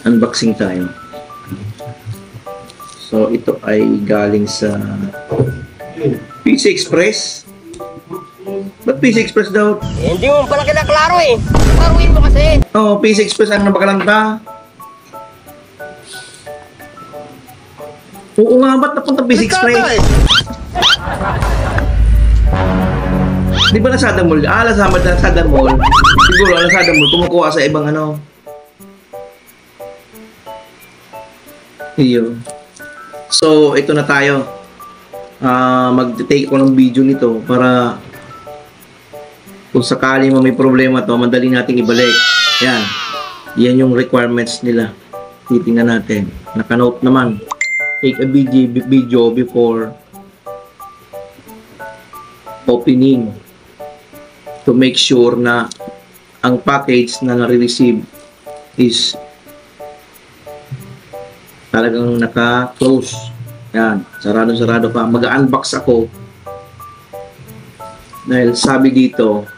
Unboxing tayo. So, ito ay galing sa PC Express. Ba't PC Express daw? Hindi mo pala kinaklaro eh. Klaruin mo kasi. Oo, PC Express ang nabakalanta. Oo nga, ba't napunta PC Express? Di ba Lazada Mall? Lazada Mall. Siguro, Lazada Mall, kumukuha sa ibang ano. Iyo. So, ito na tayo. Mag-take ko ng video nito para kung sakali mo may problema to, madali nating ibalik. Yan. Yan yung requirements nila. Titingnan natin. Naka-note naman. Take a video before opening to make sure na ang package na nare-receive is talagang naka-close. Yan. Sarado-sarado pa. Mag-unbox ako. Dahil sabi dito,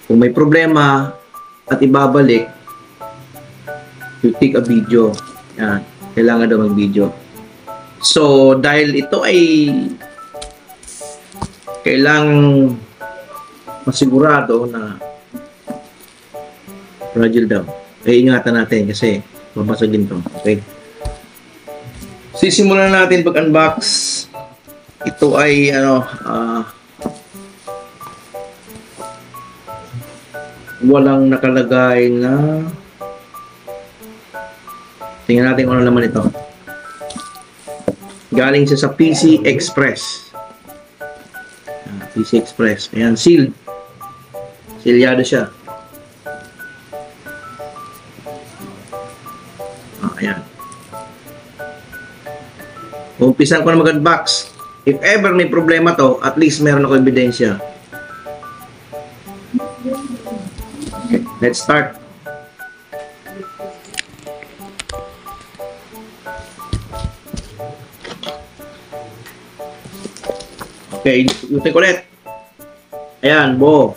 kung may problema at ibabalik, you take a video. Yan. Kailangan daw mag-video. So, dahil ito ay kailangang masigurado na fragile daw. Kaya ingatan natin kasi mabasagin to. Okay. Sisimulan natin pag-unbox. Ito ay walang nakalagay na, tingnan natin kung ano naman ito. Galing siya sa PC Express. PC Express. Ayan, sealed. Sealyado siya. Ayan. Umpisan ko na mag-unbox. If ever may problema to, at least meron ako ebidensya. Okay, let's start. Okay, utik ulit. Ayan, buo.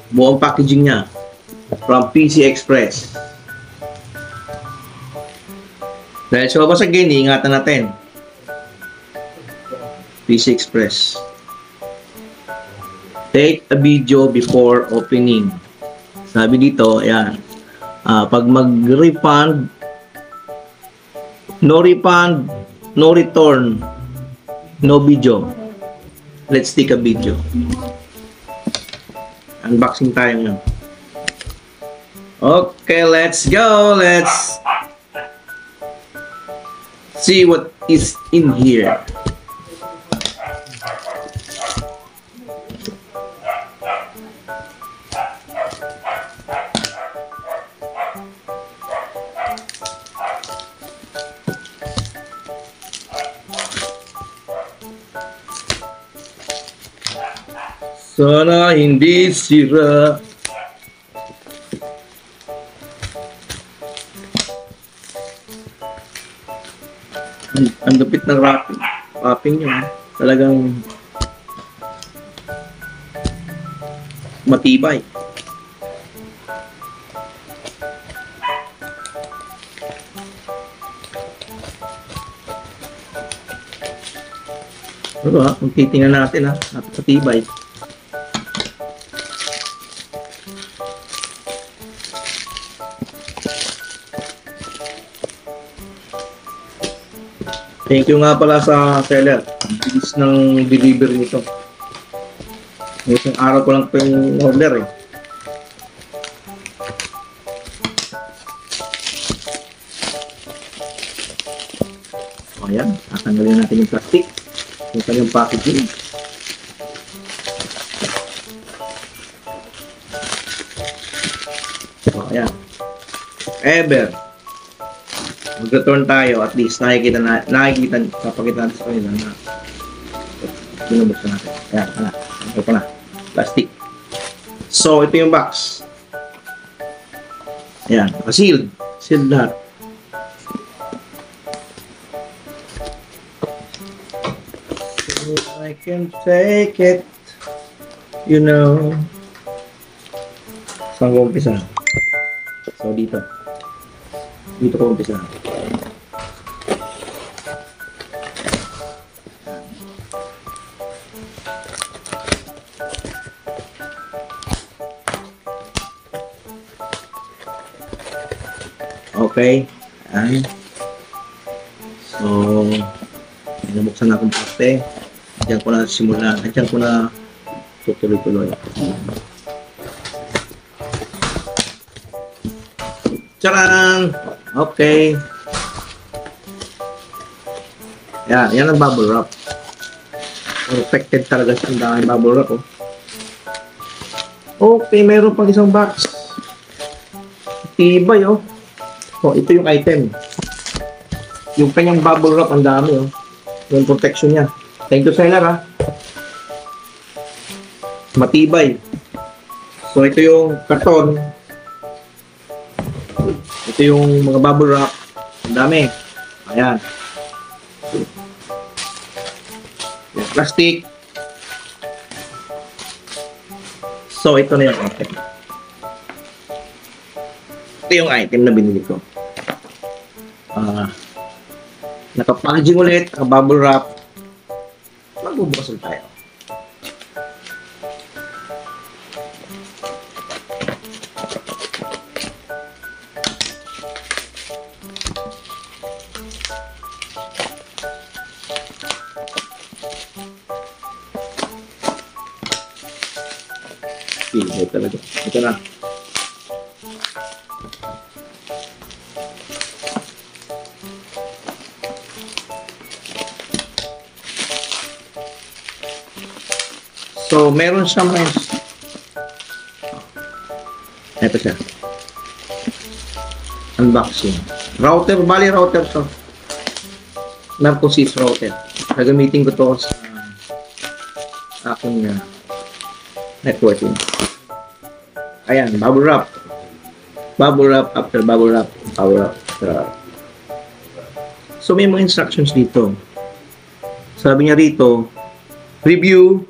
Buo ang packaging niya. From PC Express. Dahil sa babasagin, iingatan natin. PC Express. Take a video before opening. Sabi dito, ayan. Pag mag-refund, no refund, no return, no video. Let's take a video. Unboxing tayo ngayon. Okay, let's go. Let's see what is in here. Sana hindi sira. Ang lupit ng wrapping niya. Talagang matibay. Pero kung titingnan natin napakatibay. Thank you nga pala sa seller. Bilis ng delivery nito. Isang araw ko lang ito yung order eh. So ayan, tatanggalin natin yung plastic. Yung kanyang packaging. So ayan. Ever mag-return tayo, at least nakikita kapakita natin sa kanila na binubuksan natin. Ayan, ito na, plastic. So, ito yung box. Ayan, sealed. Sealed lahat. So, I can take it, you know. Saan ko umpisa? So, dito. Dito ko umpisa. Okay. Ayan. So, nabuksan na akong parte. Diyan ko na simula. Diyan ko na tutuloy-tuloy. Tcharam! Okay. Yan ang bubble wrap. Perfected talaga siya. Ang dami bubble wrap, oh. Okay, mayroon pang isang box. Tibay, oh. So, ito yung item. Yung kanyang bubble wrap, ang dami, oh. Yung protection niya. Thank you, seller, ha. Matibay. So, ito yung karton. Ito yung mga bubble wrap. Ang dami. Ayan. Yung plastic. So, ito na yung item. Ito yung item na binili ko. Naka-packaging ulit, naka-bubble wrap. Magbubukas ulit tayo. Ito talaga. Ito na. So, meron siyang ito siya. Unboxing. Router, bali router to. Narcosys router. Gagamitin ko to sa aking networking. Ayan, bubble wrap. Bubble wrap after bubble wrap. Bubble wrap after bubble wrap. So, may mga instructions dito. Sabi niya rito, review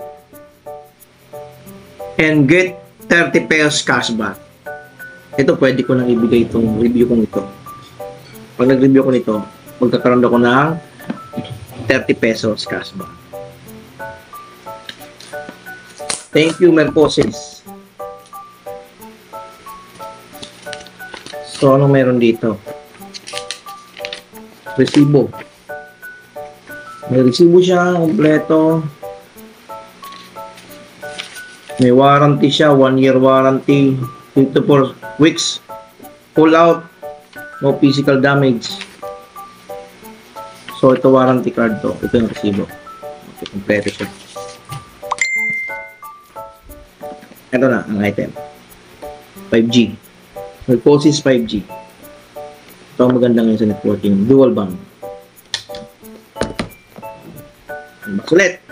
and get 30 pesos cashback. Ito, pwede ko nang ibigay itong review kong ito. Pag nag-review ko nito, magkakaroon ako ng 30 pesos cashback. Thank you, Mercosis. So, anong meron dito? Resibo. May resibo siya, kompleto. May warranty siya, 1 year warranty, 54 weeks, pull out, no physical damage. So, ito warranty card to. Ito yung resibo. Okay, kompleto siya. Ito na, ang item. 5G. Mercosis 5G. Ito ang maganda ngayon sa networking. Dual band. Unbox ulit.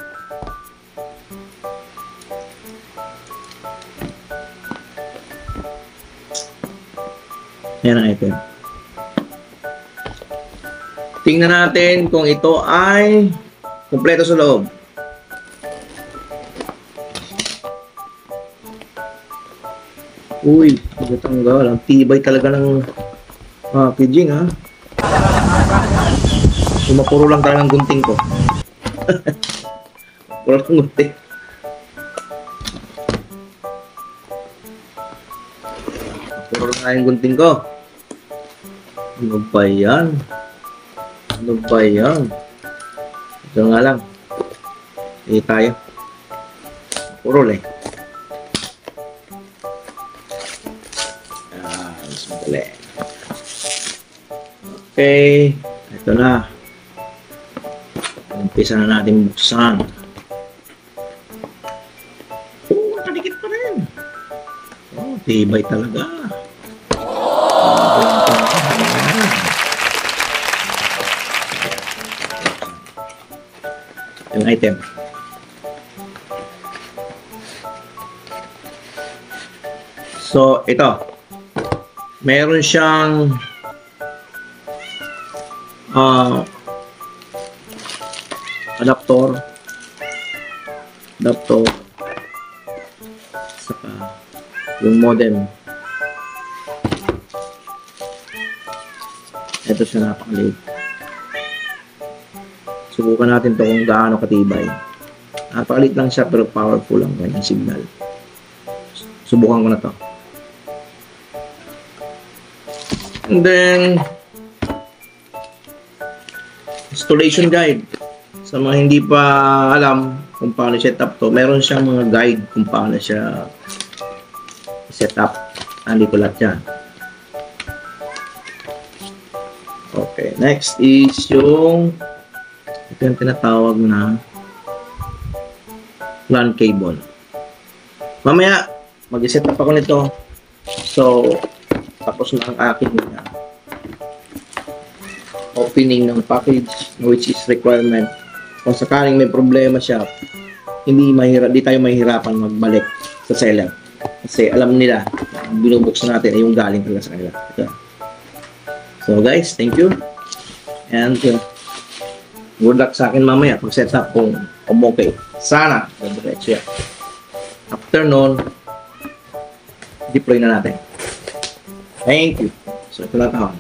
Yan ang item. Tingnan natin kung ito ay kumpleto sa loob. Uy, magtanggal. Ang tibay talaga ng packaging, ha. Sumapuro lang talaga ng gunting ko. Puro lang gunting. Puro lang yung gunting ko. Ano ba yan? Ano ba yan? Ito nga lang. Hindi tayo. Puro lang. Mas madali. Okay. Ito na. Umpisa na natin buksan. Oh, nakadikit pa rin. Oh, tibay talaga. Yung item. So, ito. Meron siyang adapter, saka yung modem. Ito siya, napakaliit. Subukan natin to kung gaano katibay. Napakaliit lang siya pero powerful ang kanyang signal. Subukan ko na to. And then, installation guide. Sa mga hindi pa alam kung paano set up to, meron siyang mga guide kung paano siya set up. Andito lahat yan. Okay, next is yung ito yung tinatawag na LAN cable. Mamaya, mag-set up ako nito. So, tapos na ang aking opening ng package, which is requirement. Kung sakaling may problema siya, di tayo mahihirapan magbalik sa seller. Kasi alam nila, binubuksan natin ay yung galing talaga sa kanila. Ito. So guys, thank you. And good luck sa akin mamaya pag set up kung okay. Sana, diretso yan. After nun, deploy na natin. Thank you. So ito na taon.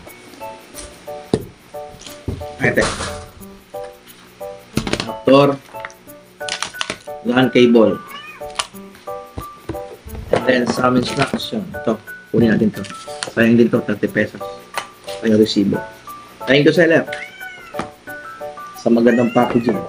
Ito. After, LAN cable. And then some instruction. Ito, kunin natin ito. Sayang din ito, 30 pesos. Sayang resibo. Thank you, seller. Sa magandang packaging.